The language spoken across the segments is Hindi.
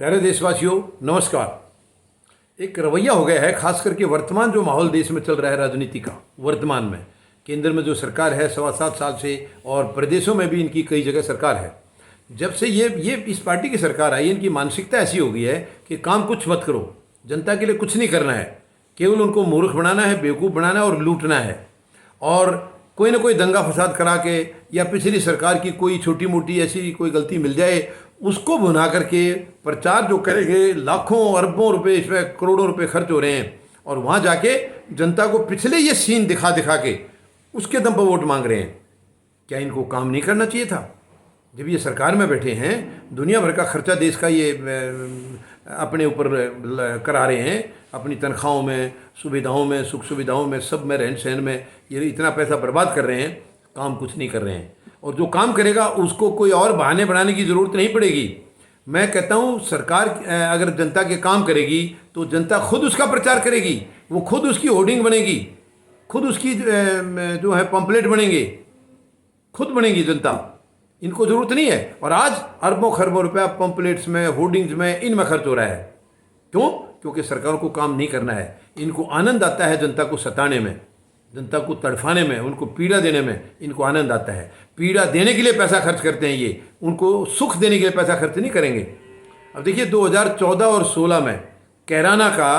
प्यारे देशवासियों, नमस्कार। एक रवैया हो गया है, खास करके वर्तमान जो माहौल देश में चल रहा है राजनीति का, वर्तमान में केंद्र में जो सरकार है 7.25 साल से, और प्रदेशों में भी इनकी कई जगह सरकार है। जब से ये इस पार्टी की सरकार आई, इनकी मानसिकता ऐसी हो गई है कि काम कुछ मत करो, जनता के लिए कुछ नहीं करना है, केवल उनको मूर्ख बनाना है, बेवकूफ़ बनाना है और लूटना है। और कोई ना कोई दंगा फसाद करा के या पिछली सरकार की कोई छोटी मोटी ऐसी कोई गलती मिल जाए, उसको भुना करके प्रचार जो करेंगे, लाखों अरबों रुपए, इसमें करोड़ों रुपए खर्च हो रहे हैं, और वहाँ जाके जनता को पिछले ये सीन दिखा दिखा के उसके दम पर वोट मांग रहे हैं। क्या इनको काम नहीं करना चाहिए था? जब ये सरकार में बैठे हैं, दुनिया भर का खर्चा देश का ये अपने ऊपर करा रहे हैं, अपनी तनख्वाहों में, सुविधाओं में, सुख सुविधाओं में, सब में, रहन सहन में ये इतना पैसा बर्बाद कर रहे हैं, काम कुछ नहीं कर रहे हैं। और जो काम करेगा उसको कोई और बहाने बनाने की ज़रूरत नहीं पड़ेगी। मैं कहता हूँ सरकार अगर जनता के काम करेगी तो जनता खुद उसका प्रचार करेगी, वो खुद उसकी होर्डिंग बनेगी, खुद उसकी जो है पंपलेट बनेंगे, खुद बनेगी जनता। इनको ज़रूरत नहीं है। और आज अरबों खरबों रुपया पंपलेट्स में, होर्डिंग्स में, इनमें खर्च हो रहा है। क्यों? क्योंकि सरकारों को काम नहीं करना है। इनको आनंद आता है जनता को सताने में, जनता को तड़फाने में, उनको पीड़ा देने में इनको आनंद आता है। पीड़ा देने के लिए पैसा खर्च करते हैं ये, उनको सुख देने के लिए पैसा खर्च नहीं करेंगे। अब देखिए 2014 और 16 में कैराना का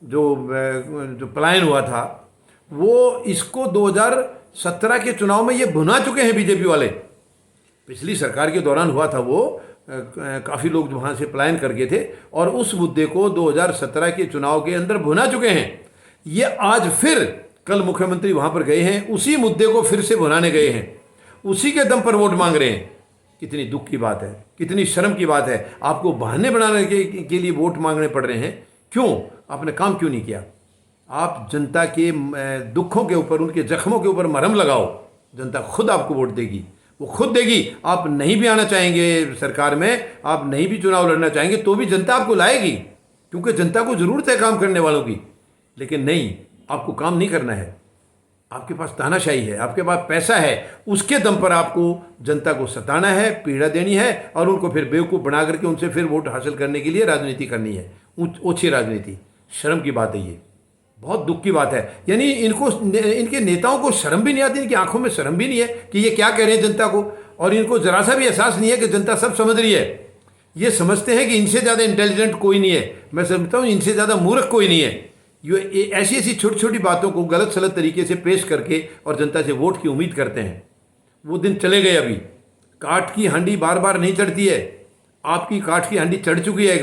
जो पलायन हुआ था, वो इसको 2017 के चुनाव में ये भुना चुके हैं बीजेपी वाले। पिछली सरकार के दौरान हुआ था वो, काफ़ी लोग वहाँ से पलायन करके थे, और उस मुद्दे को 2017 के चुनाव के अंदर भुना चुके हैं। ये आज फिर कल मुख्यमंत्री वहाँ पर गए हैं, उसी मुद्दे को फिर से भुनाने गए हैं, उसी के दम पर वोट मांग रहे हैं। कितनी दुख की बात है, कितनी शर्म की बात है। आपको बहाने बनाने के लिए वोट मांगने पड़ रहे हैं। क्यों? आपने काम क्यों नहीं किया? आप जनता के दुखों के ऊपर, उनके जख्मों के ऊपर मरहम लगाओ, जनता खुद आपको वोट देगी, वो खुद देगी। आप नहीं भी आना चाहेंगे सरकार में, आप नहीं भी चुनाव लड़ना चाहेंगे, तो भी जनता आपको लाएगी, क्योंकि जनता को ज़रूरत है काम करने वालों की। लेकिन नहीं, आपको काम नहीं करना है, आपके पास तानाशाही है, आपके पास पैसा है, उसके दम पर आपको जनता को सताना है, पीड़ा देनी है, और उनको फिर बेवकूफ़ बना करके उनसे फिर वोट हासिल करने के लिए राजनीति करनी है। ओछी राजनीति। शर्म की बात है ये, बहुत दुख की बात है। यानी इनके नेताओं को शर्म भी नहीं आती, इनकी आंखों में शर्म भी नहीं है कि ये क्या कह रहे हैं जनता को, और इनको जरा सा भी एहसास नहीं है कि जनता सब समझ रही है। ये समझते हैं कि इनसे ज़्यादा इंटेलिजेंट कोई नहीं है। मैं समझता हूँ इनसे ज़्यादा मूर्ख कोई नहीं है। ये ऐसी ऐसी छोटी छोटी बातों को गलत सलत तरीके से पेश करके और जनता से वोट की उम्मीद करते हैं। वो दिन चले गए। अभी काठ की हांडी बार बार नहीं चढ़ती है। आपकी काठ की हांडी चढ़ चुकी है।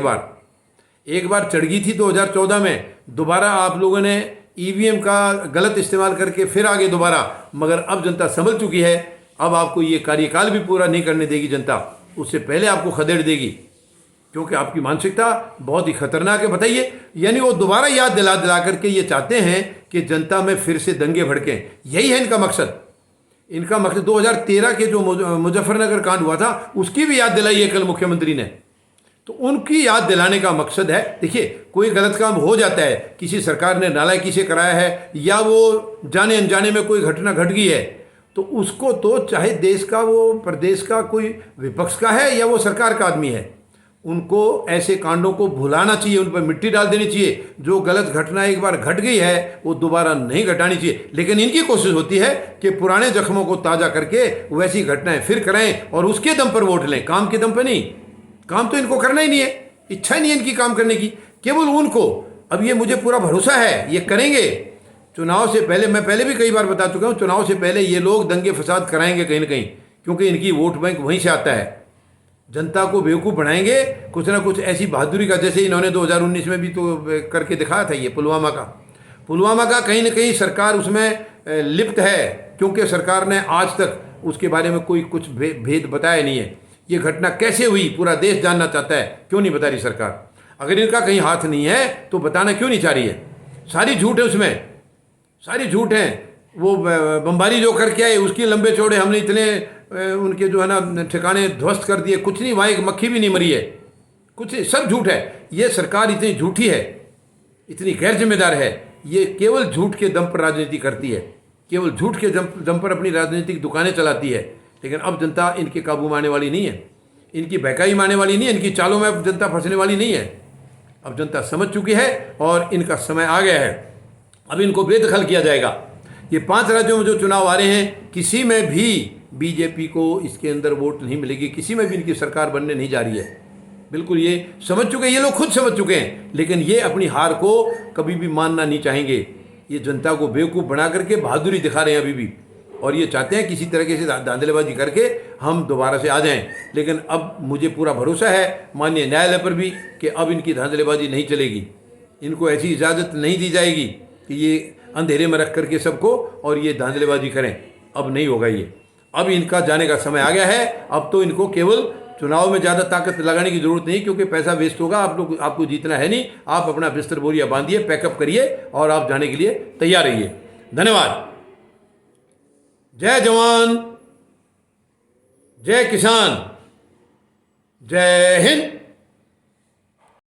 एक बार चढ़ गई थी 2014 में, दोबारा आप लोगों ने ईवीएम का गलत इस्तेमाल करके फिर आगे दोबारा, मगर अब जनता समझ चुकी है। अब आपको ये कार्यकाल भी पूरा नहीं करने देगी जनता, उससे पहले आपको खदेड़ देगी, क्योंकि आपकी मानसिकता बहुत ही खतरनाक है। बताइए, यानी वो दोबारा याद दिला करके ये चाहते हैं कि जनता में फिर से दंगे भड़कें। यही है इनका मकसद। इनका मकसद 2013 के जो मुजफ्फरनगर कांड हुआ था, उसकी भी याद दिलाई है कल मुख्यमंत्री ने। तो उनकी याद दिलाने का मकसद है। देखिए, कोई गलत काम हो जाता है, किसी सरकार ने नालायकी से कराया है, या वो जाने अनजाने में कोई घटना घट गई है, तो उसको तो चाहे देश का, वो प्रदेश का कोई विपक्ष का है या वो सरकार का आदमी है, उनको ऐसे कांडों को भुलाना चाहिए, उन पर मिट्टी डाल देनी चाहिए। जो गलत घटना एक बार घट गई है वो दोबारा नहीं घटानी चाहिए। लेकिन इनकी कोशिश होती है कि पुराने जख्मों को ताज़ा करके वैसी घटनाएं फिर कराएं और उसके दम पर वोट लें, काम के दम पर नहीं। काम तो इनको करना ही नहीं है, इच्छा नहीं है इनकी काम करने की, केवल उनको। अब ये मुझे पूरा भरोसा है ये करेंगे। चुनाव से पहले, मैं पहले भी कई बार बता चुका हूँ, चुनाव से पहले ये लोग दंगे फसाद कराएंगे कहीं ना कहीं, क्योंकि इनकी वोट बैंक वहीं से आता है। जनता को बेवकूफ़ बनाएंगे, कुछ ना कुछ ऐसी बहादुरी का, जैसे इन्होंने 2019 में भी तो करके दिखाया था ये पुलवामा का कहीं ना कहीं सरकार उसमें लिप्त है, क्योंकि सरकार ने आज तक उसके बारे में कोई कुछ भेद बताया नहीं है। ये घटना कैसे हुई पूरा देश जानना चाहता है, क्यों नहीं बता रही सरकार? अगर इनका कहीं हाथ नहीं है तो बताना क्यों नहीं चाह रही है? सारी झूठ है उसमें, सारी झूठ है। वो बमबारी जो करके आए उसकी लंबे चौड़े हमने इतने उनके जो है ना ठिकाने ध्वस्त कर दिए, कुछ नहीं, वहाँ एक मक्खी भी नहीं मरी है, कुछ सब झूठ है। ये सरकार इतनी झूठी है, इतनी गैर जिम्मेदार है, ये केवल झूठ के दम पर राजनीति करती है, केवल झूठ के दम पर अपनी राजनीतिक दुकानें चलाती है। लेकिन अब जनता इनके काबू में आने वाली नहीं है। इनकी बहकाई मारने वाली नहीं है, इनकी चालों में अब जनता फंसने वाली नहीं है। अब जनता समझ चुकी है और इनका समय आ गया है, अब इनको बेदखल किया जाएगा। ये 5 राज्यों में जो चुनाव आ रहे हैं, किसी में भी बीजेपी को इसके अंदर वोट नहीं मिलेगी, किसी में भी इनकी सरकार बनने नहीं जा रही है। बिल्कुल ये समझ चुके हैं, ये लोग खुद समझ चुके हैं, लेकिन ये अपनी हार को कभी भी मानना नहीं चाहेंगे। ये जनता को बेवकूफ़ बना करके बहादुरी दिखा रहे हैं अभी भी, और ये चाहते हैं किसी तरीके से धांधलेबाजी करके हम दोबारा से आ जाएं। लेकिन अब मुझे पूरा भरोसा है माननीय न्यायालय पर भी कि अब इनकी धांधलेबाजी नहीं चलेगी, इनको ऐसी इजाज़त नहीं दी जाएगी कि ये अंधेरे में रख करके सबको और ये धांधलेबाजी करें। अब नहीं होगा ये, अब इनका जाने का समय आ गया है। अब तो इनको केवल चुनाव में ज़्यादा ताकत लगाने की जरूरत नहीं, क्योंकि पैसा वेस्ट होगा, आपको जीतना है नहीं। आप अपना बिस्तर बोरिया बांधिए, पैकअप करिए और आप जाने के लिए तैयार रहिए। धन्यवाद। जय जवान, जय किसान, जय हिंद।